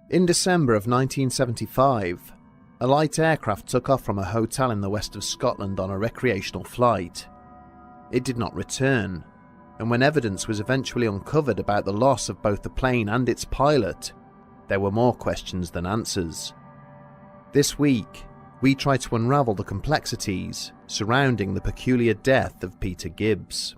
In December of 1975, a light aircraft took off from a hotel in the west of Scotland on a recreational flight. It did not return, and when evidence was eventually uncovered about the loss of both the plane and its pilot, there were more questions than answers. This week, we try to unravel the complexities surrounding the peculiar death of Peter Gibbs.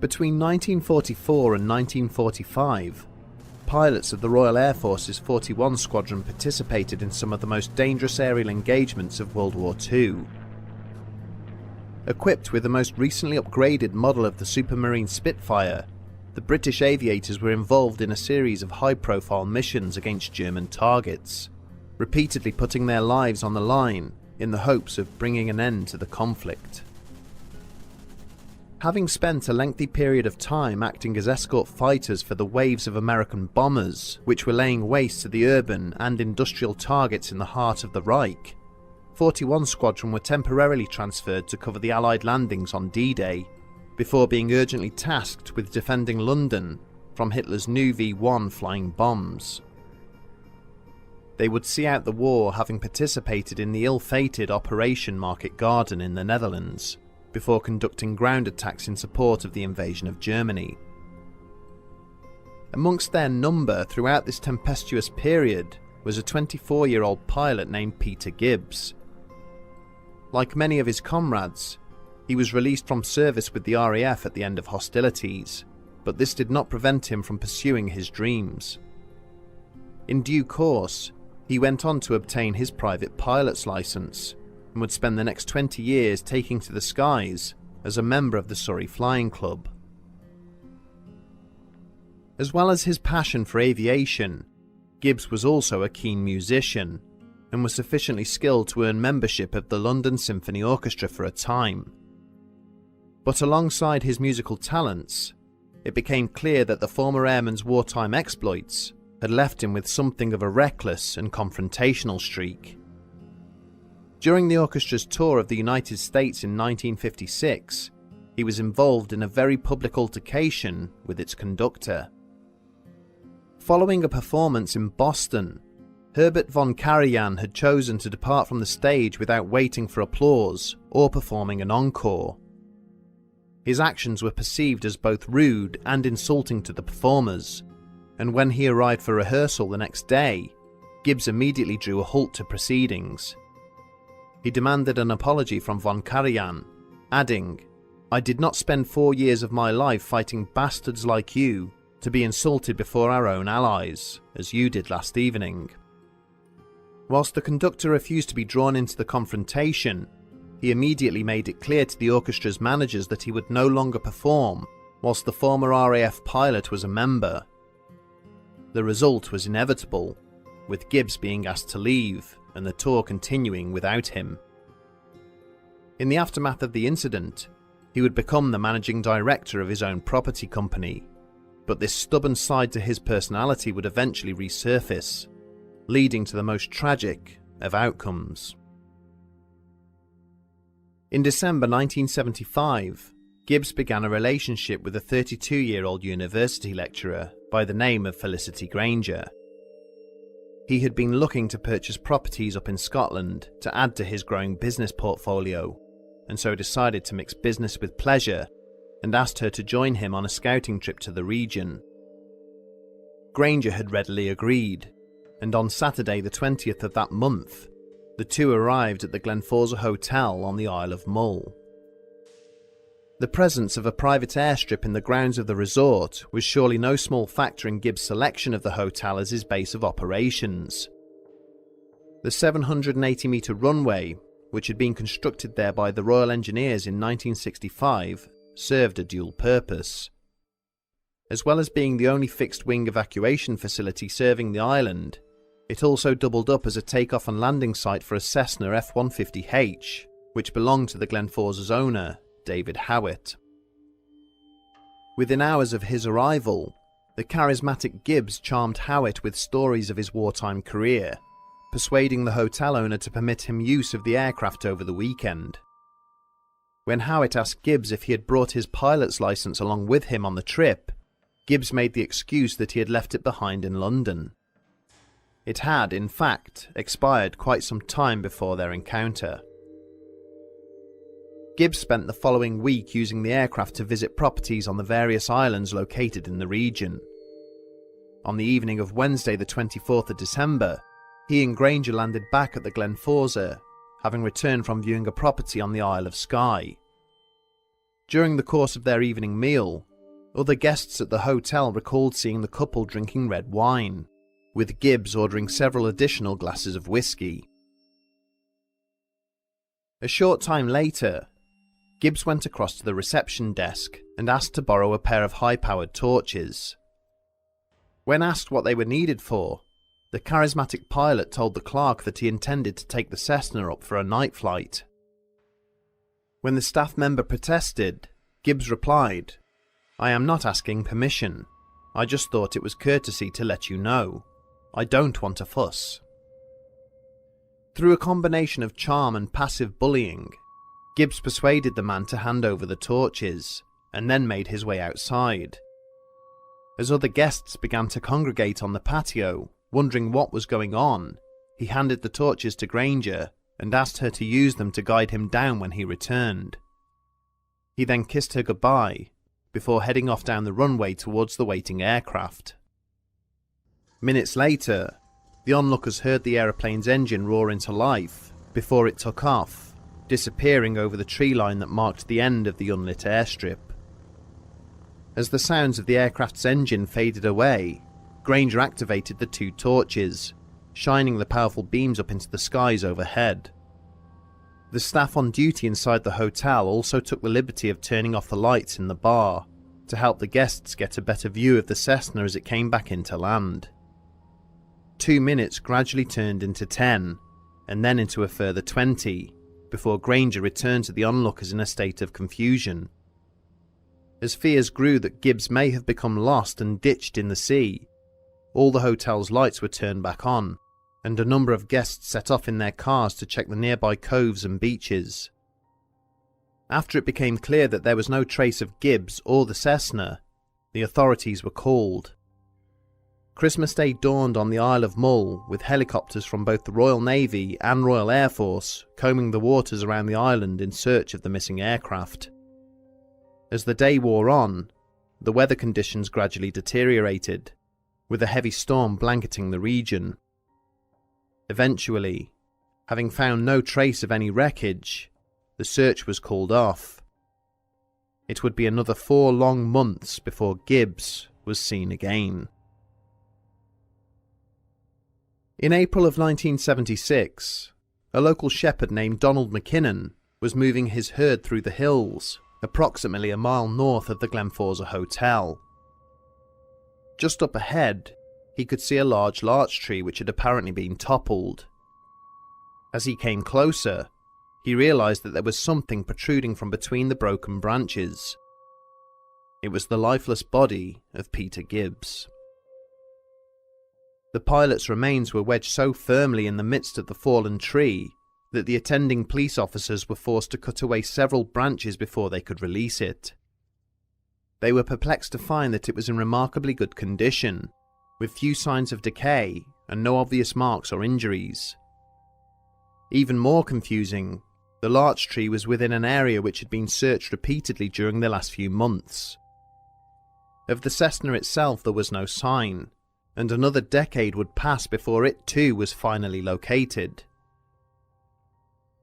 Between 1944 and 1945, pilots of the Royal Air Force's 41 Squadron participated in some of the most dangerous aerial engagements of World War II. Equipped with the most recently upgraded model of the Supermarine Spitfire, the British aviators were involved in a series of high-profile missions against German targets, repeatedly putting their lives on the line in the hopes of bringing an end to the conflict. Having spent a lengthy period of time acting as escort fighters for the waves of American bombers which were laying waste to the urban and industrial targets in the heart of the Reich, 41 Squadron were temporarily transferred to cover the Allied landings on D-Day, before being urgently tasked with defending London from Hitler's new V-1 flying bombs. They would see out the war, having participated in the ill-fated Operation Market Garden in the Netherlands, before conducting ground attacks in support of the invasion of Germany. Amongst their number throughout this tempestuous period was a 24-year-old pilot named Peter Gibbs. Like many of his comrades, he was released from service with the RAF at the end of hostilities, but this did not prevent him from pursuing his dreams. In due course, he went on to obtain his private pilot's license, and would spend the next 20 years taking to the skies as a member of the Surrey Flying Club. As well as his passion for aviation, Gibbs was also a keen musician, and was sufficiently skilled to earn membership of the London Symphony Orchestra for a time. But alongside his musical talents, it became clear that the former airman's wartime exploits had left him with something of a reckless and confrontational streak. During the orchestra's tour of the United States in 1956, he was involved in a very public altercation with its conductor. Following a performance in Boston, Herbert von Karajan had chosen to depart from the stage without waiting for applause or performing an encore. His actions were perceived as both rude and insulting to the performers, and when he arrived for rehearsal the next day, Gibbs immediately drew a halt to proceedings. He demanded an apology from von Karajan, adding, "I did not spend 4 years of my life fighting bastards like you to be insulted before our own allies, as you did last evening." Whilst the conductor refused to be drawn into the confrontation, he immediately made it clear to the orchestra's managers that he would no longer perform whilst the former RAF pilot was a member. The result was inevitable, with Gibbs being asked to leave and the tour continuing without him. In the aftermath of the incident, he would become the managing director of his own property company, but this stubborn side to his personality would eventually resurface, leading to the most tragic of outcomes. In December 1975, Gibbs began a relationship with a 32-year-old university lecturer by the name of Felicity Granger. He had been looking to purchase properties up in Scotland to add to his growing business portfolio, and so decided to mix business with pleasure and asked her to join him on a scouting trip to the region. Granger had readily agreed, and on Saturday the 20th of that month, the two arrived at the Glenforsa Hotel on the Isle of Mull. The presence of a private airstrip in the grounds of the resort was surely no small factor in Gibbs' selection of the hotel as his base of operations. The 780-metre runway, which had been constructed there by the Royal Engineers in 1965, served a dual purpose. As well as being the only fixed-wing evacuation facility serving the island, it also doubled up as a takeoff and landing site for a Cessna F-150H, which belonged to the Glenforsa's owner, David Howitt. Within hours of his arrival, the charismatic Gibbs charmed Howitt with stories of his wartime career, persuading the hotel owner to permit him use of the aircraft over the weekend. When Howitt asked Gibbs if he had brought his pilot's license along with him on the trip, Gibbs made the excuse that he had left it behind in London. It had, in fact, expired quite some time before their encounter. Gibbs spent the following week using the aircraft to visit properties on the various islands located in the region. On the evening of Wednesday the 24th of December, he and Granger landed back at the Glenforsa, having returned from viewing a property on the Isle of Skye. During the course of their evening meal, other guests at the hotel recalled seeing the couple drinking red wine, with Gibbs ordering several additional glasses of whiskey. A short time later, Gibbs went across to the reception desk and asked to borrow a pair of high-powered torches. When asked what they were needed for, the charismatic pilot told the clerk that he intended to take the Cessna up for a night flight. When the staff member protested, Gibbs replied, "I am not asking permission. I just thought it was courtesy to let you know. I don't want a fuss." Through a combination of charm and passive bullying, Gibbs persuaded the man to hand over the torches, and then made his way outside. As other guests began to congregate on the patio, wondering what was going on, he handed the torches to Granger and asked her to use them to guide him down when he returned. He then kissed her goodbye, before heading off down the runway towards the waiting aircraft. Minutes later, the onlookers heard the aeroplane's engine roar into life before it took off, disappearing over the tree line that marked the end of the unlit airstrip. As the sounds of the aircraft's engine faded away, Granger activated the two torches, shining the powerful beams up into the skies overhead. The staff on duty inside the hotel also took the liberty of turning off the lights in the bar to help the guests get a better view of the Cessna as it came back into land. 2 minutes gradually turned into 10, and then into a further 20, before Granger returned to the onlookers in a state of confusion. As fears grew that Gibbs may have become lost and ditched in the sea, all the hotel's lights were turned back on, and a number of guests set off in their cars to check the nearby coves and beaches. After it became clear that there was no trace of Gibbs or the Cessna, the authorities were called. Christmas Day dawned on the Isle of Mull, with helicopters from both the Royal Navy and Royal Air Force combing the waters around the island in search of the missing aircraft. As the day wore on, the weather conditions gradually deteriorated, with a heavy storm blanketing the region. Eventually, having found no trace of any wreckage, the search was called off. It would be another 4 long months before Gibbs was seen again. In April of 1976, a local shepherd named Donald McKinnon was moving his herd through the hills, approximately a mile north of the Glenforsa Hotel. Just up ahead, he could see a large larch tree which had apparently been toppled. As he came closer, he realized that there was something protruding from between the broken branches. It was the lifeless body of Peter Gibbs. The pilot's remains were wedged so firmly in the midst of the fallen tree that the attending police officers were forced to cut away several branches before they could release it. They were perplexed to find that it was in remarkably good condition, with few signs of decay and no obvious marks or injuries. Even more confusing, the larch tree was within an area which had been searched repeatedly during the last few months. Of the Cessna itself there was no sign, and another decade would pass before it too was finally located.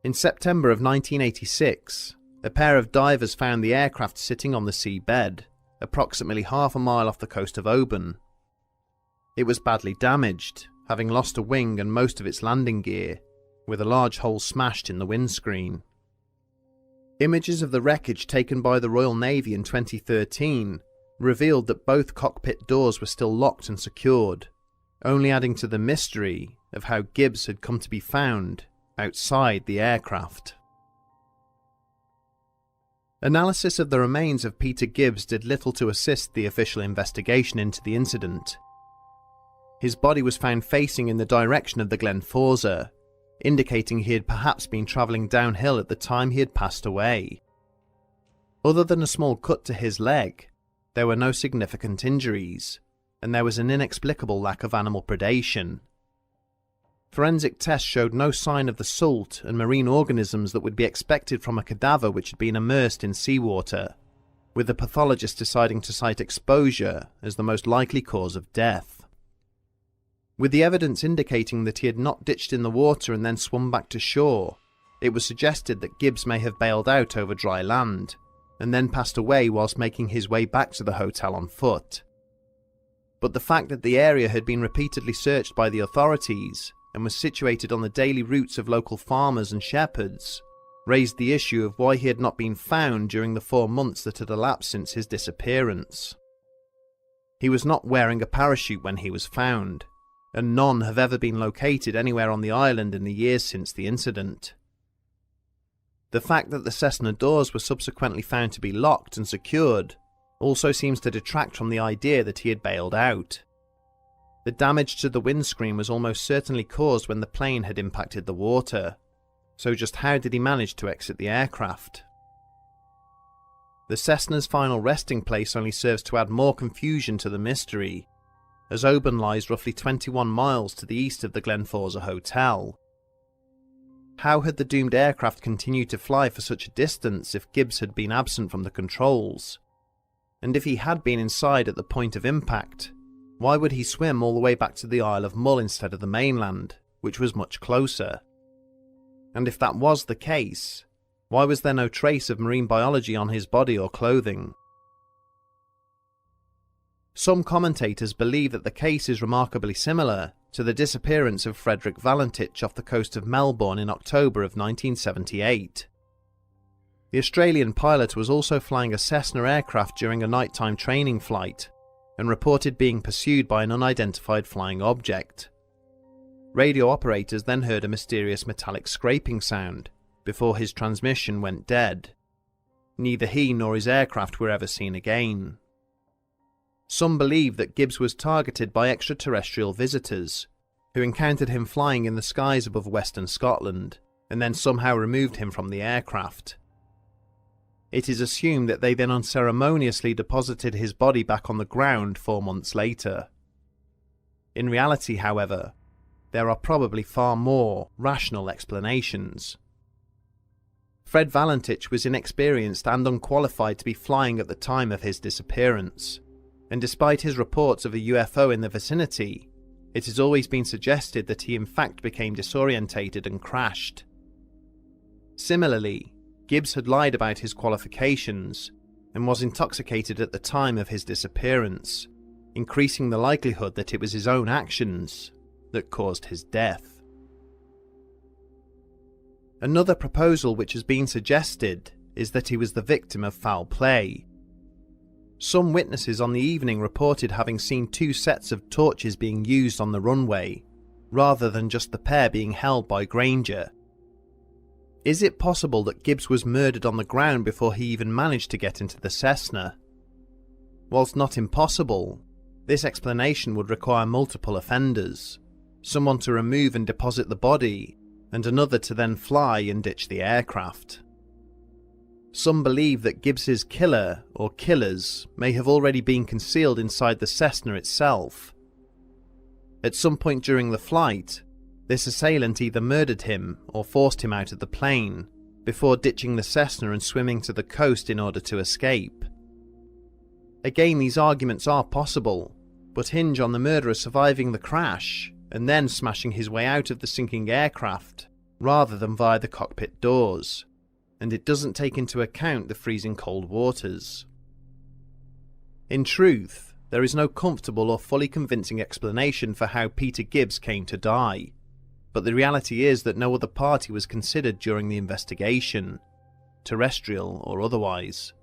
In September of 1986, a pair of divers found the aircraft sitting on the seabed, approximately half a mile off the coast of Oban. It was badly damaged, having lost a wing and most of its landing gear, with a large hole smashed in the windscreen. Images of the wreckage taken by the Royal Navy in 2013 revealed that both cockpit doors were still locked and secured, only adding to the mystery of how Gibbs had come to be found outside the aircraft. Analysis of the remains of Peter Gibbs did little to assist the official investigation into the incident. His body was found facing in the direction of the Glen Forza, indicating he had perhaps been travelling downhill at the time he had passed away. Other than a small cut to his leg, there were no significant injuries, and there was an inexplicable lack of animal predation. Forensic tests showed no sign of the salt and marine organisms that would be expected from a cadaver which had been immersed in seawater, with the pathologist deciding to cite exposure as the most likely cause of death. With the evidence indicating that he had not ditched in the water and then swum back to shore, it was suggested that Gibbs may have bailed out over dry land, and then passed away whilst making his way back to the hotel on foot. But the fact that the area had been repeatedly searched by the authorities and was situated on the daily routes of local farmers and shepherds raised the issue of why he had not been found during the 4 months that had elapsed since his disappearance. He was not wearing a parachute when he was found, and none have ever been located anywhere on the island in the years since the incident. The fact that the Cessna doors were subsequently found to be locked and secured also seems to detract from the idea that he had bailed out. The damage to the windscreen was almost certainly caused when the plane had impacted the water, so just how did he manage to exit the aircraft? The Cessna's final resting place only serves to add more confusion to the mystery, as Oban lies roughly 21 miles to the east of the Glen Forza Hotel. How had the doomed aircraft continued to fly for such a distance if Gibbs had been absent from the controls? And if he had been inside at the point of impact, why would he swim all the way back to the Isle of Mull instead of the mainland, which was much closer? And if that was the case, why was there no trace of marine biology on his body or clothing? Some commentators believe that the case is remarkably similar to the disappearance of Frederick Valentich off the coast of Melbourne in October of 1978. The Australian pilot was also flying a Cessna aircraft during a nighttime training flight, and reported being pursued by an unidentified flying object. Radio operators then heard a mysterious metallic scraping sound before his transmission went dead. Neither he nor his aircraft were ever seen again. Some believe that Gibbs was targeted by extraterrestrial visitors, who encountered him flying in the skies above Western Scotland, and then somehow removed him from the aircraft. It is assumed that they then unceremoniously deposited his body back on the ground 4 months later. In reality, however, there are probably far more rational explanations. Fred Valentich was inexperienced and unqualified to be flying at the time of his disappearance, and despite his reports of a UFO in the vicinity, it has always been suggested that he in fact became disorientated and crashed. Similarly, Gibbs had lied about his qualifications and was intoxicated at the time of his disappearance, increasing the likelihood that it was his own actions that caused his death. Another proposal which has been suggested is that he was the victim of foul play. Some witnesses on the evening reported having seen 2 sets of torches being used on the runway, rather than just the pair being held by Granger. Is it possible that Gibbs was murdered on the ground before he even managed to get into the Cessna? Whilst not impossible, this explanation would require multiple offenders, someone to remove and deposit the body, and another to then fly and ditch the aircraft. Some believe that Gibbs's killer or killers may have already been concealed inside the Cessna itself. At some point during the flight, this assailant either murdered him or forced him out of the plane, before ditching the Cessna and swimming to the coast in order to escape. Again, these arguments are possible, but hinge on the murderer surviving the crash and then smashing his way out of the sinking aircraft, rather than via the cockpit doors, and it doesn't take into account the freezing cold waters. In truth, there is no comfortable or fully convincing explanation for how Peter Gibbs came to die, but the reality is that no other party was considered during the investigation, terrestrial or otherwise.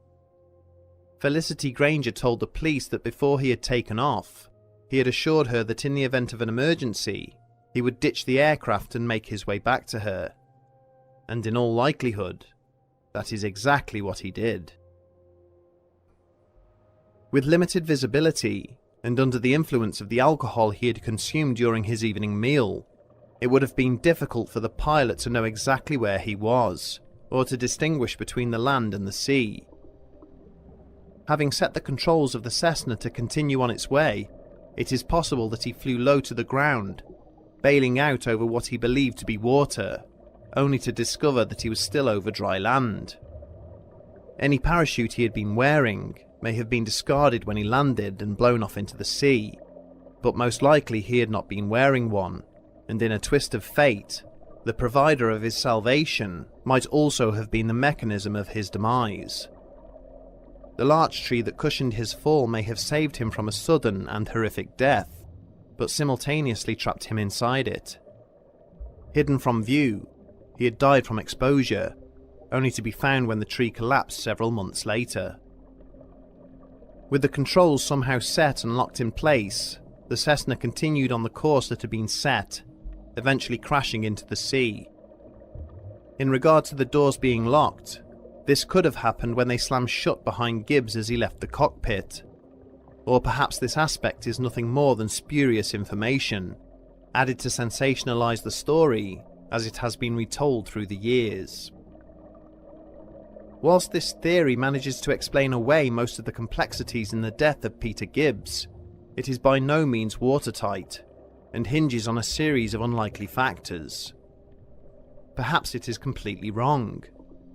Felicity Granger told the police that before he had taken off, he had assured her that in the event of an emergency, he would ditch the aircraft and make his way back to her. And in all likelihood, that is exactly what he did. With limited visibility, and under the influence of the alcohol he had consumed during his evening meal, it would have been difficult for the pilot to know exactly where he was, or to distinguish between the land and the sea. Having set the controls of the Cessna to continue on its way, it is possible that he flew low to the ground, bailing out over what he believed to be water, only to discover that he was still over dry land. Any parachute he had been wearing may have been discarded when he landed and blown off into the sea, but most likely he had not been wearing one, and in a twist of fate, the provider of his salvation might also have been the mechanism of his demise. The larch tree that cushioned his fall may have saved him from a sudden and horrific death, but simultaneously trapped him inside it. Hidden from view, he had died from exposure, only to be found when the tree collapsed several months later. With the controls somehow set and locked in place, the Cessna continued on the course that had been set, eventually crashing into the sea. In regard to the doors being locked, this could have happened when they slammed shut behind Gibbs as he left the cockpit. Or perhaps this aspect is nothing more than spurious information, added to sensationalize the story as it has been retold through the years. Whilst this theory manages to explain away most of the complexities in the death of Peter Gibbs, it is by no means watertight, and hinges on a series of unlikely factors. Perhaps it is completely wrong,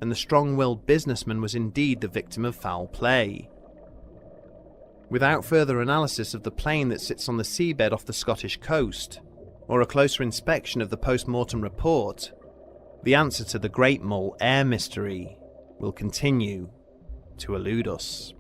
and the strong-willed businessman was indeed the victim of foul play. Without further analysis of the plane that sits on the seabed off the Scottish coast, or a closer inspection of the post-mortem report, the answer to the Great Mole air mystery will continue to elude us.